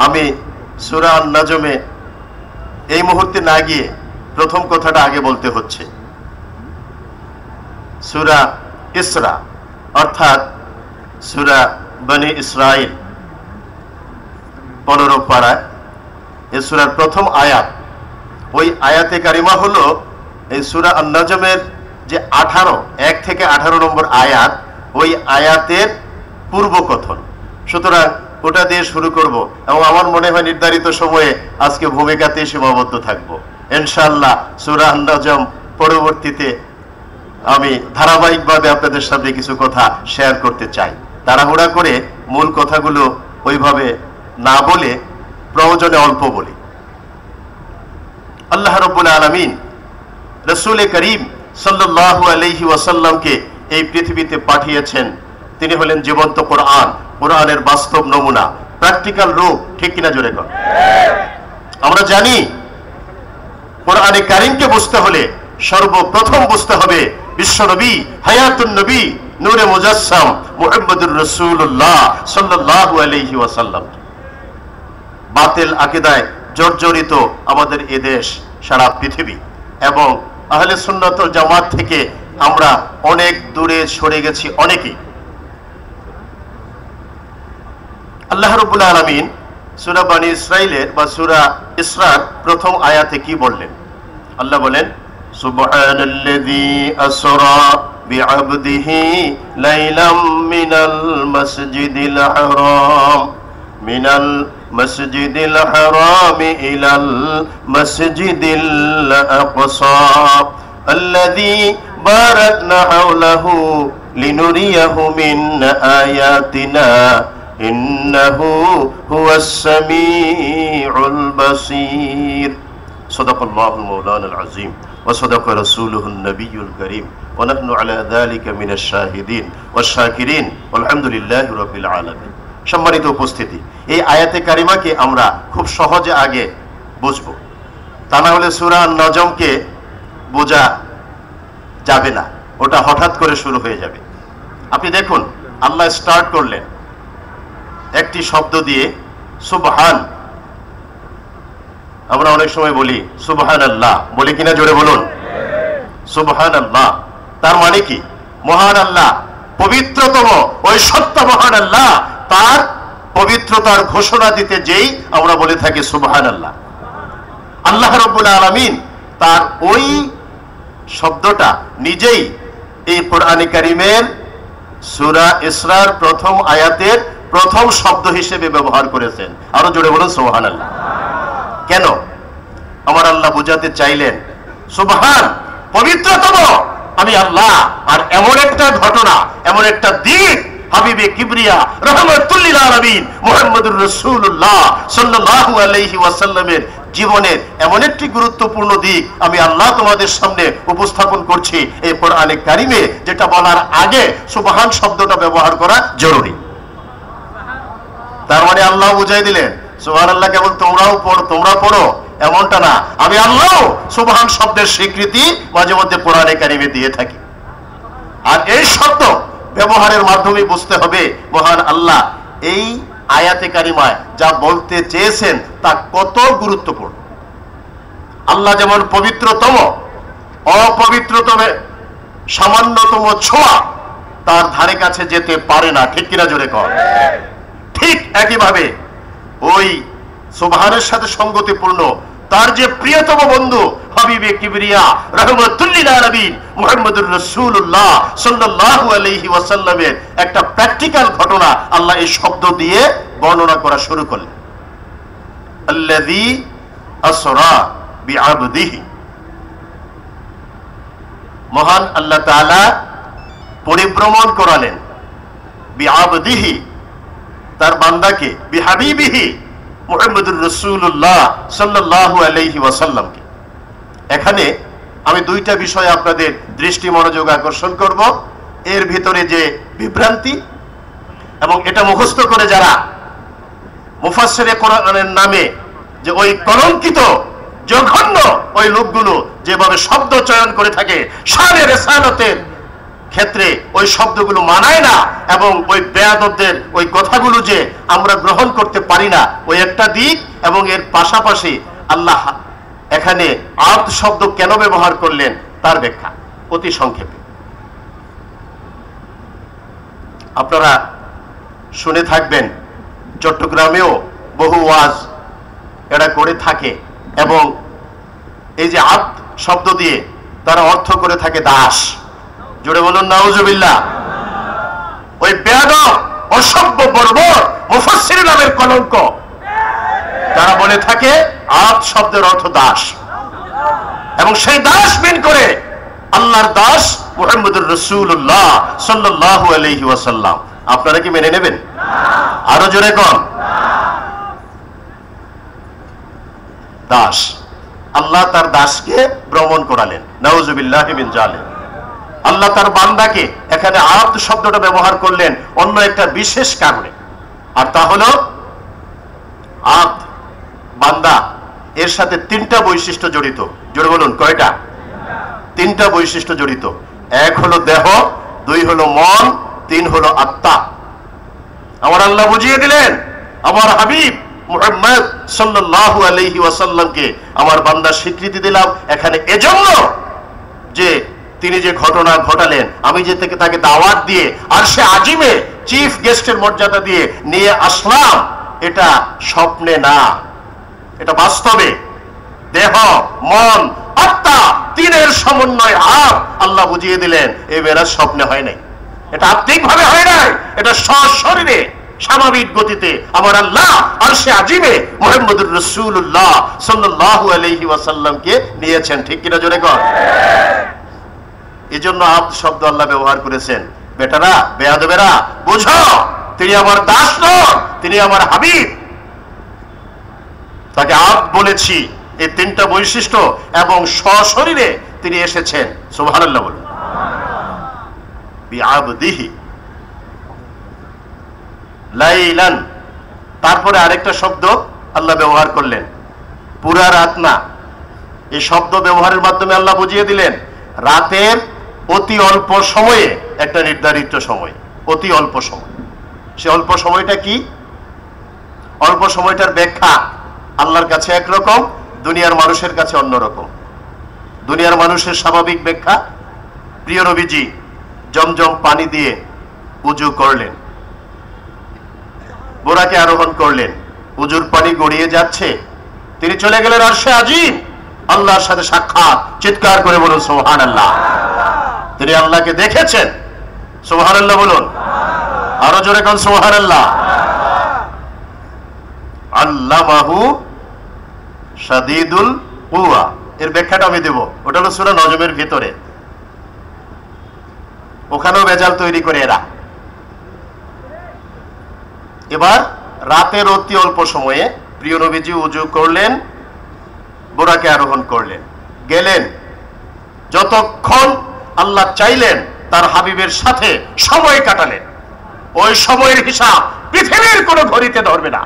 আমি সূরা আন-নাজমে এই মুহূর্তে না গিয়ে প্রথম কথাটা আগে বলতে হচ্ছে। সূরা ইসরা অর্থাৎ সূরা বনি ইসরাইল 15 পারায় এই সূরার প্রথম আয়াত, ওই আয়াতে কারিমা হলো এই সূরা আন-নাজমের যে 1 থেকে 18 নম্বর আয়াত, ওই আয়াতের পূর্বকথন। সুতরাং ওটা দিয়ে শুরু করব এবং আমার মনে হয় নির্ধারিত সময়ে আজকে ভূমিকাতে সীমাবদ্ধ থাকবো ইনশাআল্লাহ। সূরা আন-নাজম পরবর্তীতে আমি ধারাবাহিকভাবে আপনাদের সাথে কিছু কথা শেয়ার করতে চাই। তাড়াহুড়া করে মূল কথাগুলো ওইভাবে না বলে প্রয়োজনে অল্প বলি। আল্লাহ রাব্বুল আলামিন রাসূল করিম সাল্লাল্লাহু আলাইহি ওয়াসাল্লামকে এই পৃথিবীতে পাঠিয়েছেন। তিনি হলেন জীবন্ত কোরআন, কোরআনের বাস্তব নমুনা, প্র্যাকটিক্যাল রূপ। ঠিক কিনা জোরে কর। আমরা জানি কোরআনে কারীমকে বুঝতে হলে সর্বপ্রথম বুঝতে হবে বিশ্বনবী, হায়াতুন নবী, নূরে মুজাসসাম মুহাম্মদুর রাসূলুল্লাহ সাল্লাল্লাহু আলাইহি ওয়াসাল্লাম। বাতিল আকীদায় জর্জরিত আমাদের এ দেশ, সারা পৃথিবী, এবং আহলে সুন্নাত ওয়াল জামাত থেকে আমরা অনেক দূরে সরে গেছি অনেকেই। আল্লাহ রাব্বুল আলামিন সূরা বনি ইসরাইলের বা সূরা ইসরার প্রথম আয়াতে কি বললেন? আল্লাহ বলেন, সুবহানাল্লাযী আসরা বিআবদিহি লাইলাম মিনাল মাসজিদিল হারাম ইলাল মাসজিদিল আকসা আল্লাযী বারাকনা হাওলাহু লিনুরিয়াহু মিন আয়াতিনা ইন্নাহু হুয়াস সামিউল বাসীর। সাদাকাল্লাহুল মাওলানাল আযীম ওয়া সাদাকা রাসূলুহুন নবিয়্যুল কারীম ওয়া নাহনু আলা যালিকা মিনাশ শাহিদিন ওয়াশ শাকিরিন আলহামদুলিল্লাহি রাব্বিল আলামিন। সম্মানিত উপস্থিতি, এই আয়াতে কারিমাকে আমরা খুব সহজে আগে বুঝবো, তা না হলে সূরা আন-নাজমকে বোঝা যাবে না, ওটা হঠাৎ করে শুরু হয়ে যাবে। আপনি দেখুন, আল্লাহ স্টার্ট করলেন একটি শব্দ দিয়ে, সুবহান। আমরা অনেক সময় বলি সুবহানাল্লাহ, বলি কিনা জোরে বলুন? সুবহানাল্লাহ তার মানে কি? মহান আল্লাহ, পবিত্রতম ওই সত্য মহান আল্লাহ, তার পবিত্রতার ঘোষণা দিতে যেই আমরা বলে থাকি সুবহানাল্লাহ। আল্লাহ রাব্বুল আলামিন তার ওই শব্দটা নিজেই এই কোরআনে কারীমের সূরা ইসরার প্রথম আয়াতের প্রথম শব্দ হিসেবে ব্যবহার করেছেন। আরো জোরে বলুন সুবহানাল্লাহ। কেন? আমার আল্লাহ বুঝাতে চাইলেন সুবহান, পবিত্রতম আমি আল্লাহ। আর এমন একটা ঘটনা, এমন একটা দিক, হাবিবে কিবরিয়া রাহমাতুল লিল আলামিন মুহাম্মদুর রাসূলুল্লাহ সাল্লাল্লাহু আলাইহি ওয়াসাল্লামের জীবনের এমন একটি গুরুত্বপূর্ণ দিক আমি আল্লাহ তোমাদের সামনে উপস্থাপন করছি এই কোরআনে কারীমে, যেটা বলার আগে সুবহান শব্দটা ব্যবহার করা জরুরি। তার মানে আল্লাহ বুঝাই দিলেন সুবহানাল্লাহ কেবল তোমরা পড়ো এমনটা না, আমি আল্লাহ সুবহান শব্দের স্বীকৃতি মাঝে মধ্যে কোরআনে কারীমে দিয়ে থাকি। আর এই শব্দ ব্যবহারের মাধ্যমে বুঝতে হবে মহান আল্লাহ এই আয়াতে কারিমায় যা বলতে চেয়েছেন তা কত গুরুত্বপূর্ণ। আল্লাহ যেমন পবিত্রতম, অপবিত্রতম সামান্যতম ছোঁয়া তার ধারে কাছে যেতে পারে না। ঠিক কিনা জোরে কর? ঠিক একইভাবে ওই সুবহানের সাথে সঙ্গতিপূর্ণ তার যে প্রিয়তম বন্ধু হাবিবে কিবরিয়া রাহমাতুল লিল আলামিন মুহাম্মদুর রাসূলুল্লাহ সাল্লাল্লাহু আলাইহি ওয়াসাল্লামের একটা প্র্যাকটিক্যাল ঘটনা আল্লাহ এই শব্দ দিয়ে বর্ণনা করা শুরু করলেন। আল্লাযী আসরা বিআবদিহি, মহান আল্লাহ তাআলা পরিভ্রমণ করালেন বিআবদিহি তার বান্দাকে, বিহাবিবিহি মুহাম্মদুর রাসূলুল্লাহ সাল্লাল্লাহু আলাইহি ওয়াসাল্লামকে। এখানে আমি দুইটা বিষয় আপনাদের দৃষ্টি মনোযোগ আকর্ষণ করব। এর ভিতরে যে বিভ্রান্তি এবং এটা মুখস্থ করে যারা মুফাসসিরে কোরআনের নামে যে ওই কলঙ্কিত জঘন্য ওই লোকগুলো যেভাবে শব্দ চয়ন করে থাকে শানে রিসালাতের ক্ষেত্রে ওই শব্দগুলো মানায় না, এবং ওই বেয়াদবদের ওই কথাগুলো যে আমরা গ্রহণ করতে পারি না, ওই একটা দিক। এবং এর পাশাপাশি আল্লাহ এখানে আব্দ শব্দ কেন ব্যবহার করলেন তার ব্যাখ্যা অতি সংক্ষেপে। আপনারা শুনে থাকবেন, চট্টগ্রামেও বহু ওয়াজ এরা করে থাকে, এবং এই যে আব্দ শব্দ দিয়ে তারা অর্থ করে থাকে দাস। জোরে বলুন নাউজুবিল্লাহ। ওই বেয়াদব অসভ্য বর্বর মুফাসসির নামের কলঙ্ক, তারা বলে থাকে আব্দ শব্দের অর্থ দাস, এবং সেই দাস বিন করে আল্লাহর দাস মুহাম্মদুর রাসূলুল্লাহ সাল্লাল্লাহু আলাইহি ওয়াসাল্লাম। আপনারা কি মেনে নেবেন? আরো জোরে কোন? দাস। আল্লাহ তার দাসকে ভ্রমণ করালেন, নাউজুবিল্লাহি মিন জালিক। আল্লাহ তার বান্দাকে এখানে আব্দ শব্দটা ব্যবহার করলেন অন্য একটা বিশেষ কারণে, আর তা হলো আব্দ বান্দা এর সাথে তিনটা বৈশিষ্ট্য জড়িত। জোরে বলুন কয়টা? তিনটা বৈশিষ্ট্য জড়িত। এক হলো দেহ, দুই হলো মন, তিন হলো আত্মা। আমার আল্লাহ বুঝিয়ে দিলেন, আমার হাবিব মুহাম্মদ সাল্লাল্লাহু আলাইহি ওয়াসাল্লামকে আমার বান্দা স্বীকৃতি দিলাম এখানে এজন্য যে তিনি যে ঘটনা ঘটালেন, আমি যে তাকে দাওয়াত দিয়ে আরশে আজিমে চিফ গেস্টের মর্যাদা দিয়ে নিয়ে আসলাম, এটা স্বপ্নে না, এটা বাস্তবে। দেহ, মন, আত্মা তিনের সমন্বয় আপ আল্লাহ বুঝিয়ে দিলেন। এই মেরাজ স্বপ্নে হয় নাই, এটা আত্মিক ভাবে হয় নাই, এটা সশরীরে স্বাভাবিক গতিতে আমার আল্লাহ আরশে আজিমে মুহাম্মদুর রাসূলুল্লাহ সাল্লাল্লাহু আলাইহি ওয়াসাল্লামকে নিয়েছেন। ঠিক কিনা জোরে কর? এজন্য আব্দ শব্দ আল্লাহ ব্যবহার করেছেন। বেটারা, বেয়াদবেরা, বুঝো, তিনি আমার দাস নন, তিনি আমার হাবিব। তাকে আব্দ বলেছি এই তিনটা বৈশিষ্ট্য, এবং সশরীরে তিনি এসেছেন। সুবহানাল্লাহ বলুন। বিআবদিহি লাইলান, তারপরে আরেকটা শব্দ আল্লাহ ব্যবহার করলেন, পুরা রাত না। এই শব্দ ব্যবহারের মাধ্যমে আল্লাহ বুঝিয়ে দিলেন রাতের অতি অল্প সময়ে একটা নির্ধারিত সময়, অতি অল্প সময়। সে অল্প সময়টা কি? অল্প সময়টার ব্যাখ্যা আল্লাহর কাছে একরকম, দুনিয়ার মানুষের কাছে অন্যরকম। দুনিয়ার মানুষের স্বাভাবিক ব্যাখ্যা, প্রিয় নবীজি জমজম পানি দিয়ে উজু করলেন, বোরাকে আরোহণ করলেন, উজুর পানি গড়িয়ে যাচ্ছে, তিনি চলে গেলেন আরশে আজিম, আল্লাহর সাথে সাক্ষাৎ। চিৎকার করে বলুন সুবহানাল্লাহ। তিনি আল্লাহকে দেখেছেন। সুবহানাল্লাহ বলুন, আরো জোরে কোন সুবহানাল্লাহ। আল্লামাহু শাদীদুল কুওয়া, এর ব্যাখ্যাটা আমি দেব, ওটা হলো সূরা নজমের ভিতরে, ওখানেও বেজাল তৈরি করে এরা। এবার রাতের অতি অল্প সময়ে প্রিয় নবীজি উজু করলেন, বোরাকে আরোহণ করলেন, গেলেন। যতক্ষণ আল্লাহ চাইলেন তার হাবিবের সাথে সময় কাটালেন, ওই সময়ের হিসাব পৃথিবীর কোনো ঘড়িতে ধরবে না।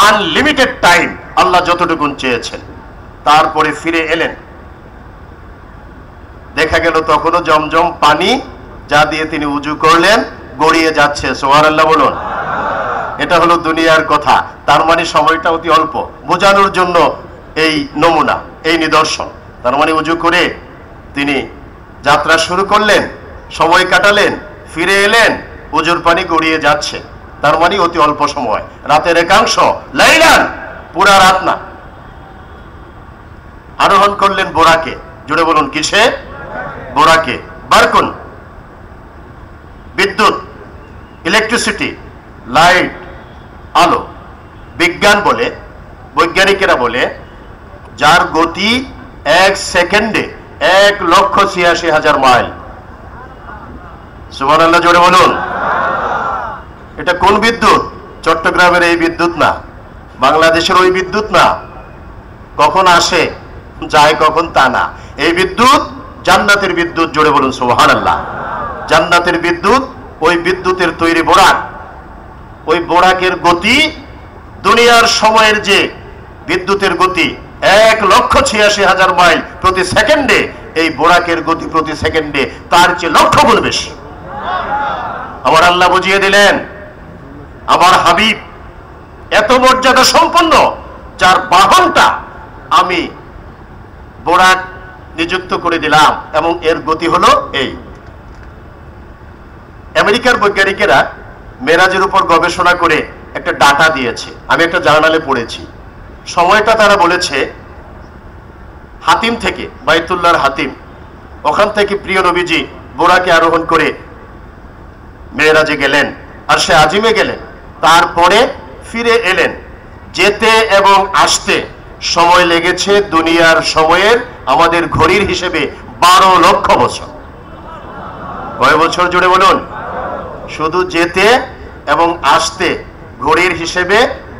আনলিমিটেড টাইম আল্লাহ যতটুকুন চেয়েছেন। তারপরে ফিরে এলেন, দেখা গেল তখনও জমজম পানি যা দিয়ে তিনি উজু করলেন গড়িয়ে যাচ্ছে। সুবহানাল্লাহ বলুন। এটা হলো দুনিয়ার কথা, তার মানে সময়টা অতি অল্প, বোঝানোর জন্য এই নমুনা, এই নিদর্শন। তার মানে উজু করে তিনি যাত্রা শুরু করলেন, সময় কাটালেন, ফিরে এলেন, উজুর পানি গড়িয়ে যাচ্ছে, তার মানে অতি অল্প সময়, রাতের একাংশ। লাইলান, পুরা রাত না। আরোহণ করলেন বোরাকে, জুড়ে বলুন কিসে? বোরাকে। বারকুন, বিদ্যুৎ, ইলেকট্রিসিটি, লাইট, আলো। বিজ্ঞান বলে, বৈজ্ঞানিকেরা বলে, যার গতি 1 সেকেন্ডে 1,86,000 মাইল। সুবহানাল্লাহ জোরে বলুন। এটা কোন বিদ্যুৎ? চট্টগ্রামের এই বিদ্যুৎ না, বাংলাদেশের ওই বিদ্যুৎ না, কখন আসে যায় কখন তা না। এই বিদ্যুৎ জান্নাতের বিদ্যুৎ। জোরে বলুন সুবহানাল্লাহ। জান্নাতের বিদ্যুৎ, ওই বিদ্যুতের তৈরি বোরাক। ওই বোরাকের গতি দুনিয়ার সময়ের যে বিদ্যুতের গতি 1,86,000 মাইল প্রতি সেকেন্ডে, এই বোরাকের গতি প্রতি সেকেন্ডে তার চেয়ে লক্ষ গুণ বেশি। আমার আল্লাহ বুঝিয়ে দিলেন, আমার হাবিব এত মর্যাদা সম্পন্ন, যার বাহনটা আমি বোরাক নিযুক্ত করে দিলাম এবং এর গতি হলো এই। আমেরিকার বৈজ্ঞানিকেরা মেরাজের উপর গবেষণা করে একটা ডাটা দিয়েছে, আমি একটা জার্নালে পড়েছি। সময়টা তারা বলেছে হাতিম থেকে, বাইতুল্লাহর হাতিম, ওখান থেকে প্রিয় নবীজি বোরাকে আরোহণ করে মেরাজে গেলেন, আর সে আজিমে গেলেন, তারপরে ফিরে এলেন। যেতে এবং আসতে সময় লেগেছে দুনিয়ার সময়ের আমাদের ঘড়ির হিসেবে 12 লক্ষ বছর। কয় বছর জুড়ে বলুন? শুধু যেতে এবং আসতে ঘড়ির হিসেবে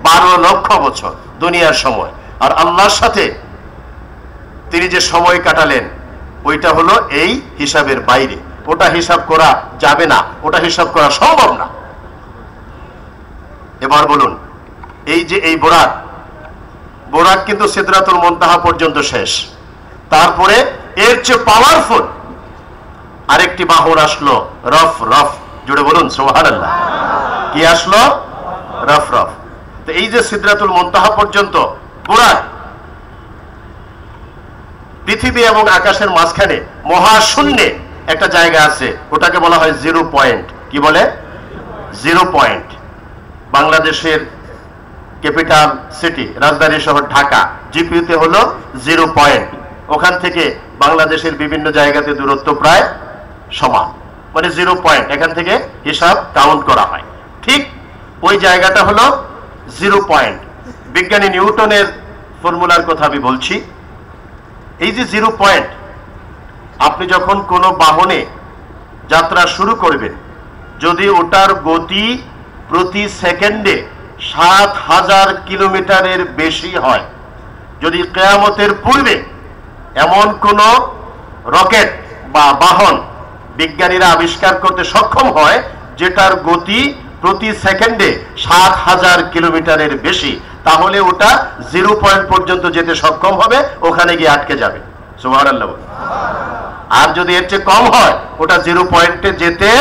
12 লক্ষ বছর দুনিয়ার সময়। আর আল্লাহর সাথে তিনি যে সময় কাটালেন ওইটা হলো এই হিসাবের বাইরে। ওটা হিসাব করা যাবে না, ওটা হিসাব করা সম্ভব না। এবার বলুন, এই যে এই বোরাক কিন্তু সিদরাতুল মুনতাহা পর্যন্ত শেষ। তারপরে এর চেয়ে পাওয়ারফুল আরেকটি বাহন আসলো, রফ। জুড়ে বলুন সুবহানাল্লাহ। কি আসলো? রফ। তো এই যে সিদরাতুল মুনতাহা পর্যন্ত বোরাক, পৃথিবী এবং আকাশের মাঝখানে মহাশূন্যে একটা জায়গা আছে, ওটাকে বলা হয় 0 পয়েন্ট। কি বলে? 0 পয়েন্ট। বাংলাদেশের ক্যাপিটাল সিটি, রাজধানী শহর ঢাকা, জিপিতে হলো 0 পয়েন্ট। ওখান থেকে বাংলাদেশের বিভিন্ন জায়গাতে দূরত্ব প্রায় সমান, মানে 0 পয়েন্ট। এখান থেকে হিসাব কাউন্ট করা হয়। ঠিক ওই জায়গাটা হলো 0 পয়েন্ট। বিজ্ঞানী নিউটনের ফর্মুলার কথা আমি বলছি। এই যে 0 পয়েন্ট, আপনি যখন কোনো বাহনে যাত্রা শুরু করবেন, যদি ওটার গতি প্রতি সেকেন্ডে 7000 কিলোমিটারের বেশি হয়, যদি কিয়ামতের পূর্বে এমন কোন রকেট বা বাহন বিজ্ঞানীরা আবিষ্কার করতে সক্ষম হয় যেটার গতি প্রতি সেকেন্ডে 7000 কিলোমিটারের বেশি, তাহলে ওটা 0 পয়েন্ট পর্যন্ত যেতে সক্ষম হবে, ওখানে গিয়ে আটকে যাবে। সুবহানাল্লাহ। আর যদি এর চেয়ে কম হয়, ওটা 0 পয়েন্টে যেতে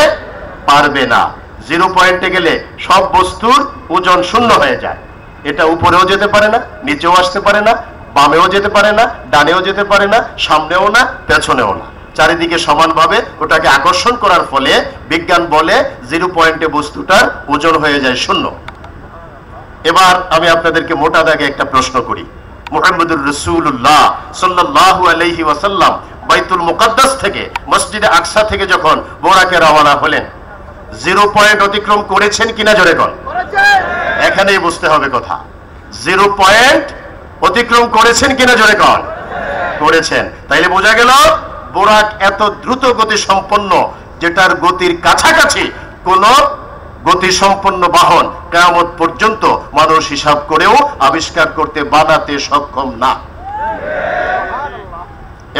পারবে না। 0 পয়েন্টে গেলে সব বস্তুর ওজন শূন্য হয়ে যায়। এটা উপরেও যেতে পারে না, নিচেও আসতে পারে না, বামেও যেতে পারে না, ডানেও যেতে পারে না, সামনেও না, পেছনেও না, চারিদিকে সমানভাবে ওটাকে আকর্ষণ করার ফলে বিজ্ঞান বলে 0 পয়েন্টে বস্তুটার ওজন হয়ে যায় শূন্য। এবার আমি আপনাদেরকে মোটা দাগে একটা প্রশ্ন করি। মুহাম্মদুর রাসূলুল্লাহ সাল্লাল্লাহু আলাইহি ওয়াসাল্লাম বাইতুল মুকাদ্দাস থেকে, মসজিদে আকসা থেকে যখন বোরাকে রওনা হলেন, 0 পয়েন্ট অতিক্রম করেছেন কিনা জোরে বল? এখানেই বুঝতে হবে কথা। 0 পয়েন্ট অতিক্রম করেছেন কিনা জোরে বল? করেছেন। তাইলে বোঝা গেল বোরাক এত দ্রুত গতি সম্পন্ন, যেটার গতির কাছাকাছি কোন গতি সম্পন্ন বাহন কিয়ামত পর্যন্ত মানুষ হিসাব করেও আবিষ্কার করতে, বানাতে সক্ষম না।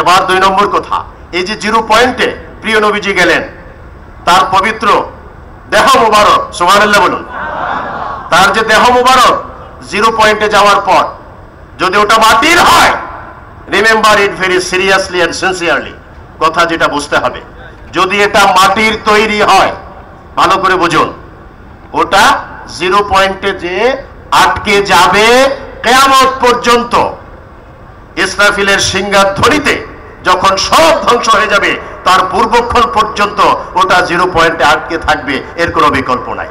এবার 2 নম্বর কথা, এই যে 0 পয়েন্টে প্রিয় নবীজি গেলেন, তার পবিত্র দেহ মুবারক, সুবহানাল্লাহ বলুন, তার যে দেহ মুবারক 0 পয়েন্টে যাওয়ার পর যদি ওটা মাটির হয়, remember it very seriously and sincerely, কথা যেটা বুঝতে হবে, যদি এটা মাটির তৈরি হয়, ভালো করে বুঝুন, ওটা 0 পয়েন্টে যে আটকে যাবে কিয়ামত পর্যন্ত। ইসরাফিলের সিংহার ধ্বনিতে যখন সব ধ্বংস হয়ে যাবে, তার পূর্বক্ষণ পর্যন্ত ওটা 0 পয়েন্টে আটকে থাকবে, এর কোনো বিকল্প নাই।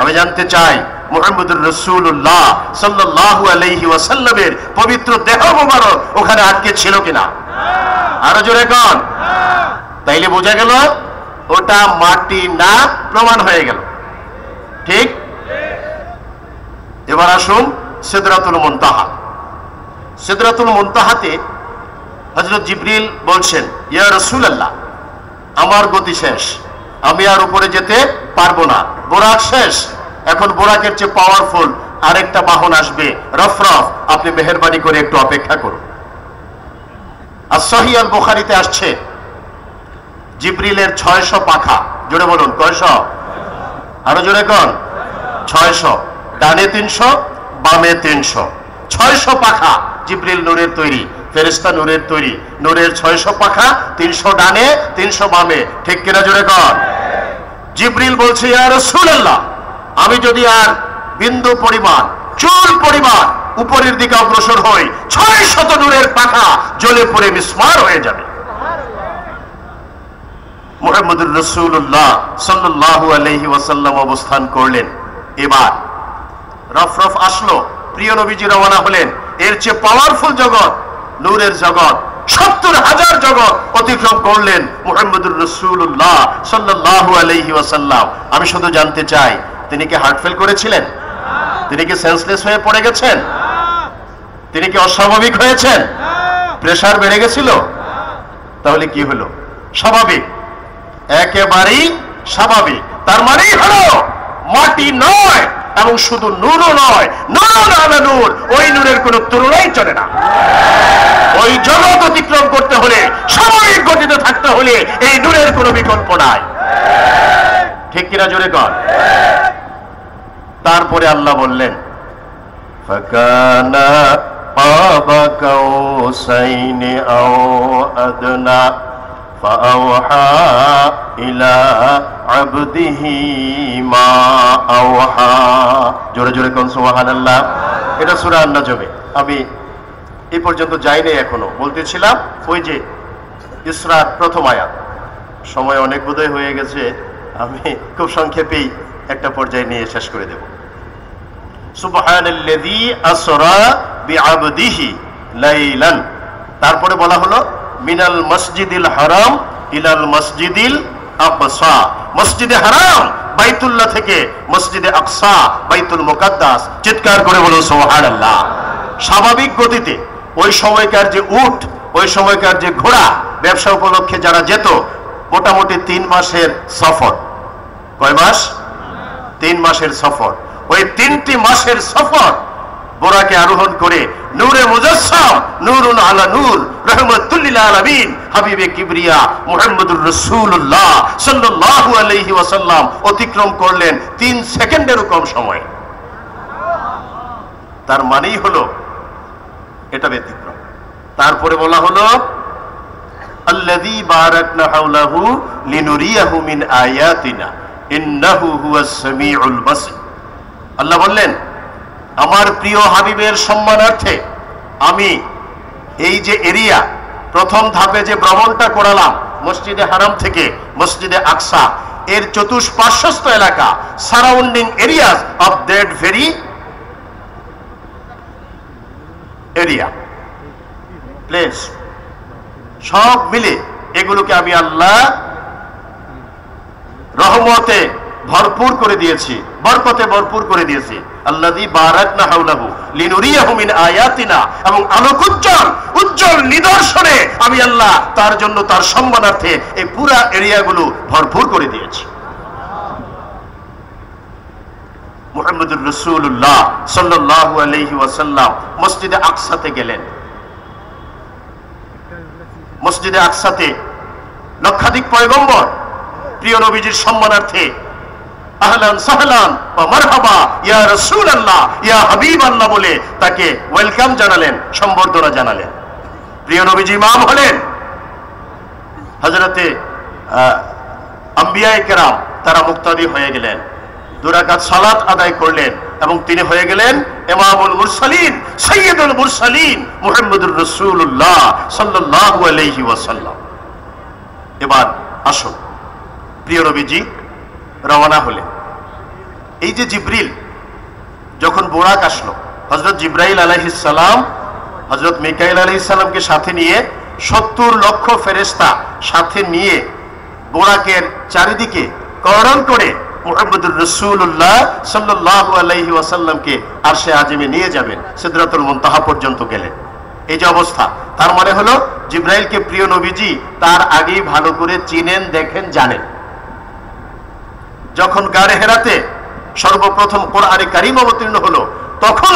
আমি জানতে চাই মুহাম্মদুর রাসূলুল্লাহ সাল্লাল্লাহু আলাইহি ওয়াসাল্লামের পবিত্র দেহ মোবারক ওখানে আটকে ছিল কিনা? আরো জোরে কোন? তাইলে বোঝা গেল ওটা মাটি না, প্রমাণ হয়ে গেল। ঠিক? এবার আসুন সিদরাতুল মুনতাহা। সিদরাতুল মুনতাহাতে হযরত জিবরিল বলছেন, ইয়া রাসূলুল্লাহ, আমার গতি শেষ, আমি আর উপরে যেতে পারবো না, বোরাক শেষ, এখন বোরাকের চেয়ে পাওয়ারফুল আরেকটা বাহন আসবে, রফ। আপনি মেহেরবানি করে একটু অপেক্ষা করুন। আর সহিহ আল বুখারীতে আসছে জিবরিলের 600 পাখা। জোরে বলুন, কয়শো? আরো জোরে কোন? 600। ডানে 300, বামে 300, 600 পাখা জিবরিল নূরের তৈরি ফেরেশতা নূরের তৈরি, নূরের 600 পাখা, 300 ডানে 300 বামে, ঠিক কিনা জোরে কর। জিবরিল বলছে, ইয়া রাসূলুল্লাহ, আমি যদি আর বিন্দু পরিমাণ, চুল পরিমাণ উপরের দিকে অগ্রসর হই, 600 নূরের পাখা জ্বলে পড়ে মিসমার হয়ে যাবে। মুহাম্মদুর রাসূলুল্লাহ সাল্লাল্লাহু আলাইহি ওয়াসাল্লাম অবস্থান করলেন। এবার রফরফ আসলো, প্রিয় নবীজি রওনা হলেন। এর চেয়ে পাওয়ারফুল জগৎ, নূরের জগৎ, 70,000 জগৎ অতিক্রম করলেন মুহাম্মদুর রাসূলুল্লাহ সাল্লাল্লাহু আলাইহি ওয়াসাল্লাম। আমি শুধু জানতে চাই, তিনি কি হার্ট ফেল করেছিলেন? তিনি কি সেন্সলেস হয়ে পড়ে গেছেন? তিনি কি অস্বাভাবিক হয়েছেন? প্রেসার বেড়ে গেছিল? তাহলে কি হলো? স্বাভাবিক, একেবারেই স্বাভাবিক। তার মানেই হলো মাটি নয়, এবং শুধু নূরও নয়, নূর আলা নূর, ওই নূরের কোনো তুলনাই চলে না। ওই জগৎ অতিক্রম করতে হলে, স্বাভাবিক গতিতে থাকতে হলে এই নূরের কোনো বিকল্প নাই, ঠিক কিনা জোরে কর। তারপরে আল্লাহ বললেন, ফাকানা কাবা কাউসাইনি আও আদনা ফাআওহা ইলা আবদিহি মা আওহা। জোরে জোরে কোন সুবহানাল্লাহ। এটা সূরা আন-নাজমে। আমি এই পর্যন্ত যাইনি, এখনো বলতেছিলাম ওই যে ইসরার প্রথম আয়াত। সময় অনেক বোধহয় হয়ে গেছে, আমি খুব সংক্ষেপেই একটা পর্যায়ে নিয়ে শেষ করে দেব। সুবহানাল্লাযী আসরা বিআবদিহি লাইলান, তারপরে বলা হলো মিনাল মসজিদিল হারাম ইলাল মসজিদিল আকসা। মসজিদে হারাম বাইতুল্লাহ থেকে মসজিদে আকসা বাইতুল মুকাদ্দাস। চিৎকার করে বলুন সুবহানাল্লাহ। স্বাভাবিক গতিতে ওই সময়কার যে উট, ওই সময়কার যে ঘোড়া, ব্যবসা উপলক্ষে যারা যেত, মোটামুটি 3 মাসের সফর। কয় মাস? 3 মাসের সফর। ওই 3টি মাসের সফর বোরাকে আরোহণ করে নূরে মুজাসসাম, নূরুন আলা নূর, রাহমাতুল লিল আলামিন, হাবিবে কিবরিয়া মুহাম্মদুর রাসূলুল্লাহ সাল্লাল্লাহু আলাইহি ওয়াসাল্লাম অতিক্রম করলেন 3 সেকেন্ডেরও কম সময়ে। তার মানেই হলো এটা ব্যতিক্রম। তারপরে বলা হলো আল্লাযী বারাকনা হাওলাহু লিনুরিয়াহু মিন আয়াতিনা ইন্নাহু হুয়াস সামিউল বাসীর। আল্লাহ বললেন, আমার প্রিয় হাবিবের সম্মানার্থে আমি এই যে এরিয়া, প্রথম ধাপে যে ভ্রমণটা করালাম মসজিদে হারাম থেকে মসজিদে আকসা, এর চতুষ্পার্শ্বস্থ এলাকা, surrounding areas of that very area place, সব মিলে এগুলোকে আমি আল্লাহ রহমতে ভরপুর করে দিয়েছি, বরকতে ভরপুর করে দিয়েছি। আল্লাযী বারাকনা হাওলাহু লিনুরিয়াহু মিন আয়াতিনা, এবং আলোকোজ্জ্বল উজ্জ্বল নিদর্শনে আমি আল্লাহ তার জন্য, তার সম্মানার্থে এই পুরা এরিয়াগুলো ভরপুর করে দিয়েছি। মুহাম্মদুর রাসূলুল্লাহ সাল্লাল্লাহু আলাইহি ওয়াসাল্লাম মসজিদে আকসাতে গেলেন। মসজিদে আকসাতে লক্ষাধিক পয়গম্বর প্রিয় নবীজির সম্মানার্থে আহলান সাহলান ওয়া মারহাবা ইয়া রাসূলুল্লাহ ইয়া হাবিবাল্লাহ বলে তাকে ওয়েলকাম জানালেন, সম্বর্ধনা জানালেন। প্রিয় নবীজি ইমাম হলেন, হযরতে আম্বিয়ায়ে কেরাম তারা মুক্তাদি হয়ে গেলেন, 2 রাকাত সালাত আদায় করলেন, এবং তিনি হয়ে গেলেন ইমামুল মুরসালিন, সাইয়্যিদুল মুরসালিন মুহাম্মদুর রাসূলুল্লাহ সাল্লাল্লাহু আলাইহি ওয়াসাল্লাম। এবার আসুন, প্রিয় নবীজি রওনা হলেন। এই যে জিবরিল যখন বোরাক আসলো, হযরত জিবরাইল আলাইহিস সালাম হযরত মিকাইল আলাইহিস সালামকে সাথে নিয়ে 70 লক্ষ ফেরেশতা সাথে নিয়ে বোরাকের চারিদিকে করণ করে মুহাম্মদুর রাসূলুল্লাহ সাল্লাল্লাহু আলাইহি ওয়াসাল্লামকে আরশে আজিমে নিয়ে যাবেন, সিদরাতুল মুনতাহা পর্যন্ত গেলেন। এই যে অবস্থা, তার মানে হলো জিবরাইলকে প্রিয় নবীজি তার আগেই ভালো করে চিনেন, দেখেন, জানেন। যখন গারে হেরাতে সর্বপ্রথম কোরআনে কারীম অবতীর্ণ হলো, তখন